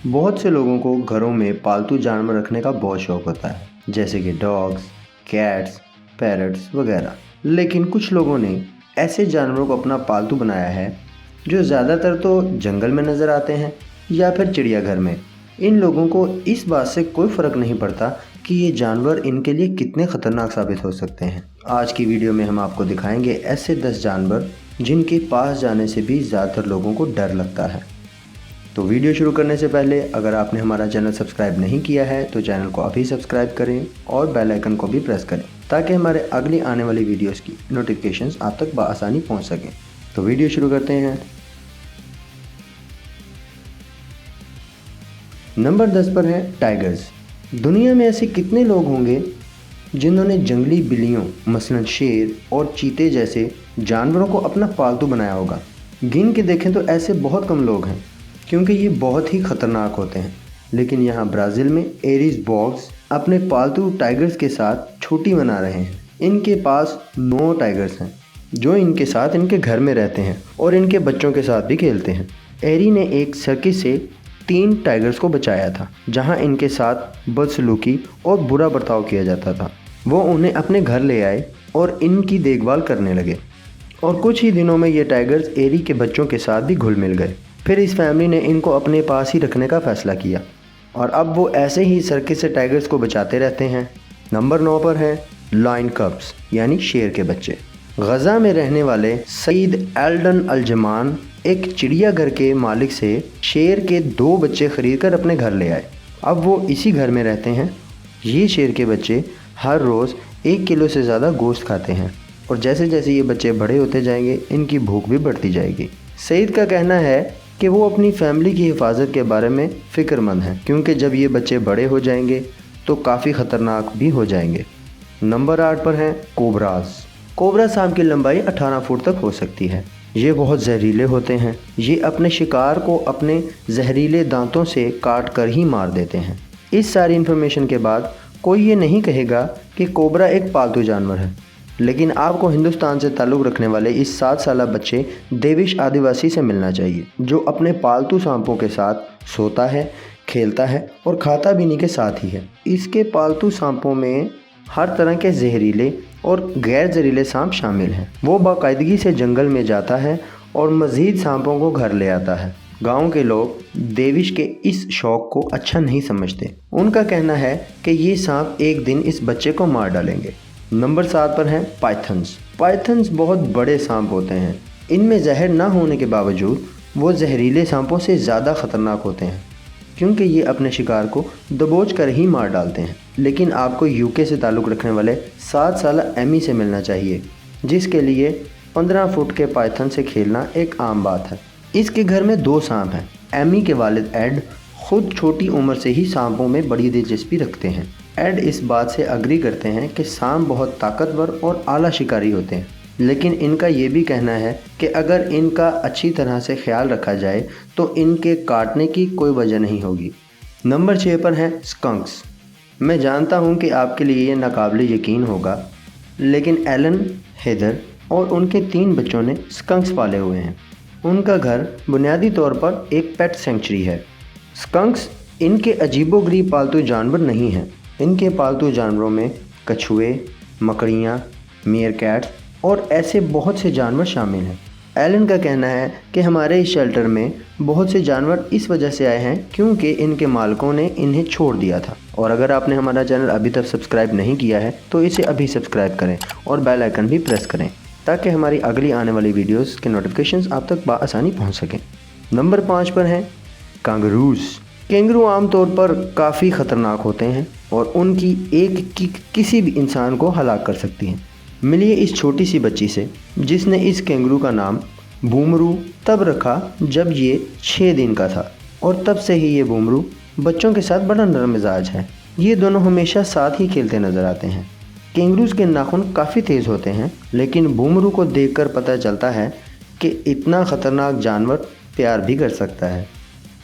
बहुत से लोगों को घरों में पालतू जानवर रखने का बहुत शौक होता है, जैसे कि डॉग्स, कैट्स, पैरट्स वगैरह। लेकिन कुछ लोगों ने ऐसे जानवरों को अपना पालतू बनाया है जो ज़्यादातर तो जंगल में नज़र आते हैं या फिर चिड़ियाघर में। इन लोगों को इस बात से कोई फ़र्क नहीं पड़ता कि ये जानवर इनके लिए कितने ख़तरनाक साबित हो सकते हैं। आज की वीडियो में हम आपको दिखाएंगे ऐसे 10 जानवर जिनके पास जाने से भी ज़्यादातर लोगों को डर लगता है। तो वीडियो शुरू करने से पहले अगर आपने हमारा चैनल सब्सक्राइब नहीं किया है तो चैनल को अभी सब्सक्राइब करें और बेल आइकन को भी प्रेस करें ताकि हमारे अगली आने वाली वीडियोस की नोटिफिकेशंस आप तक बआसानी पहुंच सकें। तो वीडियो शुरू करते हैं। नंबर 10 पर है टाइगर्स। दुनिया में ऐसे कितने लोग होंगे जिन्होंने जंगली बिल्लियों मसलन शेर और चीते जैसे जानवरों को अपना पालतू बनाया होगा। गिन के देखें तो ऐसे बहुत कम लोग हैं क्योंकि ये बहुत ही ख़तरनाक होते हैं। लेकिन यहाँ ब्राज़ील में एरिस बॉग्स अपने पालतू टाइगर्स के साथ छुट्टी मना रहे हैं। इनके पास 9 टाइगर्स हैं जो इनके साथ इनके घर में रहते हैं और इनके बच्चों के साथ भी खेलते हैं। एरी ने एक सर्कस से 3 टाइगर्स को बचाया था जहाँ इनके साथ बदसलूकी और बुरा बर्ताव किया जाता था। वो उन्हें अपने घर ले आए और इनकी देखभाल करने लगे और कुछ ही दिनों में ये टाइगर्स एरी के बच्चों के साथ भी घुल मिल गए। फिर इस फैमिली ने इनको अपने पास ही रखने का फ़ैसला किया और अब वो ऐसे ही सर्कस से टाइगर्स को बचाते रहते हैं। नंबर 9 पर है लायन कब्स यानी शेर के बच्चे। गज़ा में रहने वाले सईद एल्डन अल-जमान एक चिड़ियाघर के मालिक से शेर के 2 बच्चे खरीद कर अपने घर ले आए। अब वो इसी घर में रहते हैं। ये शेर के बच्चे हर रोज़ 1 किलो से ज़्यादा गोश्त खाते हैं और जैसे जैसे ये बच्चे बड़े होते जाएंगे इनकी भूख भी बढ़ती जाएगी। सईद का कहना है कि वो अपनी फैमिली की हिफाजत के बारे में फ़िक्रमंद हैं क्योंकि जब ये बच्चे बड़े हो जाएंगे तो काफ़ी ख़तरनाक भी हो जाएंगे। नंबर 8 पर हैं कोबराज। कोबरा सांप की लंबाई 18 फुट तक हो सकती है। ये बहुत जहरीले होते हैं। ये अपने शिकार को अपने जहरीले दांतों से काट कर ही मार देते हैं। इस सारी इन्फॉर्मेशन के बाद कोई ये नहीं कहेगा कि कोबरा एक पालतू जानवर है, लेकिन आपको हिंदुस्तान से ताल्लुक़ रखने वाले इस 7 साला बच्चे देविश आदिवासी से मिलना चाहिए जो अपने पालतू सांपों के साथ सोता है, खेलता है और खाता भी इन्हीं के साथ ही है। इसके पालतू सांपों में हर तरह के जहरीले और गैर जहरीले सांप शामिल हैं। वो बाकायदगी से जंगल में जाता है और मज़ीद सांपों को घर ले आता है। गांव के लोग देविश के इस शौक़ को अच्छा नहीं समझते। उनका कहना है कि ये सांप एक दिन इस बच्चे को मार डालेंगे। नंबर 7 पर हैं पाइथन्स। पाइथन्स बहुत बड़े सांप होते हैं। इनमें जहर ना होने के बावजूद वो जहरीले सांपों से ज़्यादा ख़तरनाक होते हैं क्योंकि ये अपने शिकार को दबोच कर ही मार डालते हैं। लेकिन आपको यूके से ताल्लुक़ रखने वाले 7 साला एमी से मिलना चाहिए जिसके लिए 15 फुट के पाइथन से खेलना एक आम बात है। इसके घर में 2 सांप हैं। एमी के वालिद एड खुद छोटी उम्र से ही सांपों में बड़ी दिलचस्पी रखते हैं। एड इस बात से अग्री करते हैं कि सांप बहुत ताकतवर और आला शिकारी होते हैं, लेकिन इनका ये भी कहना है कि अगर इनका अच्छी तरह से ख्याल रखा जाए तो इनके काटने की कोई वजह नहीं होगी। नंबर 6 पर हैं स्कंक्स। मैं जानता हूँ कि आपके लिए ये नाकाबिले यकीन होगा, लेकिन एलन, हेदर और उनके 3 बच्चों ने स्कंक्स पाले हुए हैं। उनका घर बुनियादी तौर पर एक पेट सेंचुरी है। स्कंक्स इनके अजीबोगरीब पालतू जानवर नहीं हैं। इनके पालतू जानवरों में कछुए, मकड़ियाँ, मीरकैट्स और ऐसे बहुत से जानवर शामिल हैं। एलन का कहना है कि हमारे इस शेल्टर में बहुत से जानवर इस वजह से आए हैं क्योंकि इनके मालिकों ने इन्हें छोड़ दिया था। और अगर आपने हमारा चैनल अभी तक सब्सक्राइब नहीं किया है तो इसे अभी सब्सक्राइब करें और बेल आइकन भी प्रेस करें ताकि हमारी अगली आने वाली वीडियोस के नोटिफिकेशंस आप तक बआसानी पहुंच सकें। नंबर 5 पर हैं कांगरूज। कैंगरू आमतौर पर काफ़ी ख़तरनाक होते हैं और उनकी एक किक किसी भी इंसान को हलाक कर सकती है। मिलिए इस छोटी सी बच्ची से जिसने इस कैंगरू का नाम बूमरू तब रखा जब ये 6 दिन का था और तब से ही ये बूमरू बच्चों के साथ बड़ा नरम मिजाज है। ये दोनों हमेशा साथ ही खेलते नज़र आते हैं। कैंगरूज के नाखून काफ़ी तेज़ होते हैं, लेकिन बूमरू को देखकर पता चलता है कि इतना ख़तरनाक जानवर प्यार भी कर सकता है।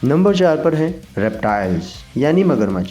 नंबर 4 पर हैं रेप्टाइल्स यानी मगरमच्छ।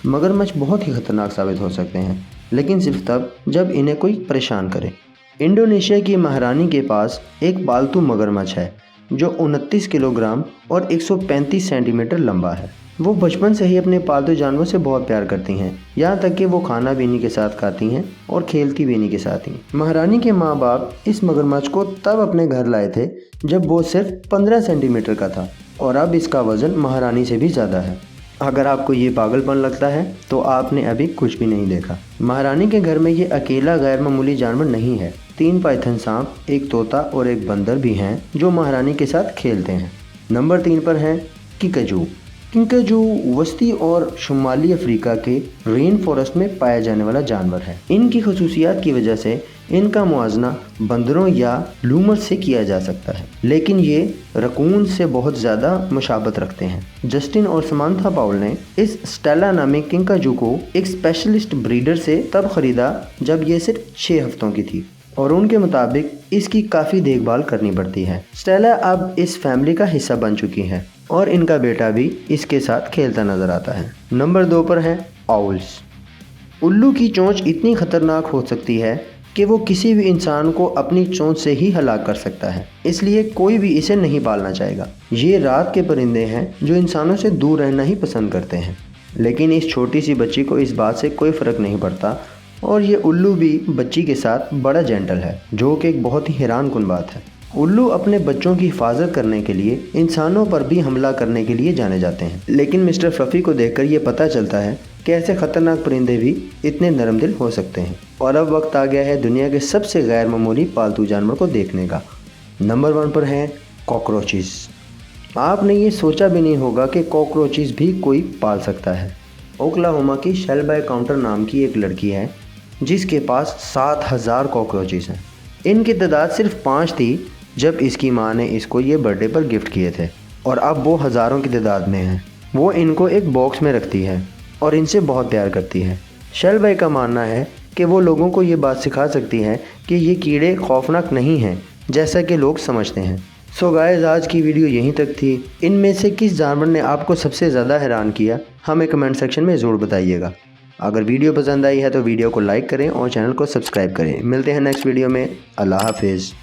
मगरमच्छ बहुत ही ख़तरनाक साबित हो सकते हैं, लेकिन सिर्फ तब जब इन्हें कोई परेशान करे। इंडोनेशिया की महारानी के पास एक पालतू मगरमच्छ है जो 29 किलोग्राम और 135 सेंटीमीटर लंबा है। वो बचपन से ही अपने पालतू जानवर से बहुत प्यार करती हैं, यहाँ तक कि वो खाना भी इन्हीं के साथ खाती हैं और खेलती भी इन्हीं के साथ ही। महारानी के माँ बाप इस मगरमच्छ को तब अपने घर लाए थे जब वो सिर्फ 15 सेंटीमीटर का था और अब इसका वजन महारानी से भी ज़्यादा है। अगर आपको ये पागलपन लगता है तो आपने अभी कुछ भी नहीं देखा। महारानी के घर में ये अकेला गैर मामूली जानवर नहीं है। 3 पाइथन सांप, एक तोता और एक बंदर भी हैं जो महारानी के साथ खेलते हैं। नंबर 3 पर है किकाजू। किकाजू वस्ती और शुमाली अफ्रीका के रेन फॉरेस्ट में पाया जाने वाला जानवर है। इनकी खसूसियात की वजह से इनका मुआवजा बंदरों या लूमर से किया जा सकता है, लेकिन ये रकून से बहुत ज़्यादा मुशाबत रखते हैं। जस्टिन और समांथा पाउल ने इस स्टेला नामिक किकाजू को एक स्पेशलिस्ट ब्रीडर से तब खरीदा जब ये सिर्फ 6 हफ्तों की थी और उनके मुताबिक इसकी काफ़ी देखभाल करनी पड़ती है। स्टेला अब इस फैमिली का हिस्सा बन चुकी है और इनका बेटा भी इसके साथ खेलता नजर आता है। नंबर 2 पर है आउल्स। उल्लू की चोंच इतनी खतरनाक हो सकती है कि वो किसी भी इंसान को अपनी चोंच से ही हलाक कर सकता है, इसलिए कोई भी इसे नहीं पालना चाहेगा। ये रात के परिंदे हैं जो इंसानों से दूर रहना ही पसंद करते हैं, लेकिन इस छोटी सी बच्ची को इस बात से कोई फ़र्क नहीं पड़ता और ये उल्लू भी बच्ची के साथ बड़ा जेंटल है, जो कि एक बहुत ही हैरान कुन बात है। उल्लू अपने बच्चों की हिफाजत करने के लिए इंसानों पर भी हमला करने के लिए जाने जाते हैं, लेकिन मिस्टर फ्लफी को देखकर ये पता चलता है कि ऐसे ख़तरनाक परिंदे भी इतने नरम दिल हो सकते हैं। और अब वक्त आ गया है दुनिया के सबसे गैर मामूली पालतू जानवर को देखने का। नंबर 1 पर है कॉकरोचेस। आपने ये सोचा भी नहीं होगा कि कॉकरोचेस भी कोई पाल सकता है। ओक्लाहोमा की शेल्बाई काउंटर नाम की एक लड़की है जिसके पास 7000 कॉकरोचेस हैं। इनकी तादाद सिर्फ 5 थी जब इसकी माँ ने इसको ये बर्थडे पर गिफ्ट किए थे और अब वो हज़ारों की तादाद में हैं। वो इनको एक बॉक्स में रखती है और इनसे बहुत प्यार करती है। शेल्बाई का मानना है कि वो लोगों को ये बात सिखा सकती है कि ये कीड़े खौफनाक नहीं हैं जैसा कि लोग समझते हैं। सो गाइस, आज की वीडियो यहीं तक थी। इनमें से किस जानवर ने आपको सबसे ज़्यादा हैरान किया हमें कमेंट सेक्शन में ज़रूर बताइएगा। अगर वीडियो पसंद आई है तो वीडियो को लाइक करें और चैनल को सब्सक्राइब करें। मिलते हैं नेक्स्ट वीडियो में। अल्लाह हाफिज़।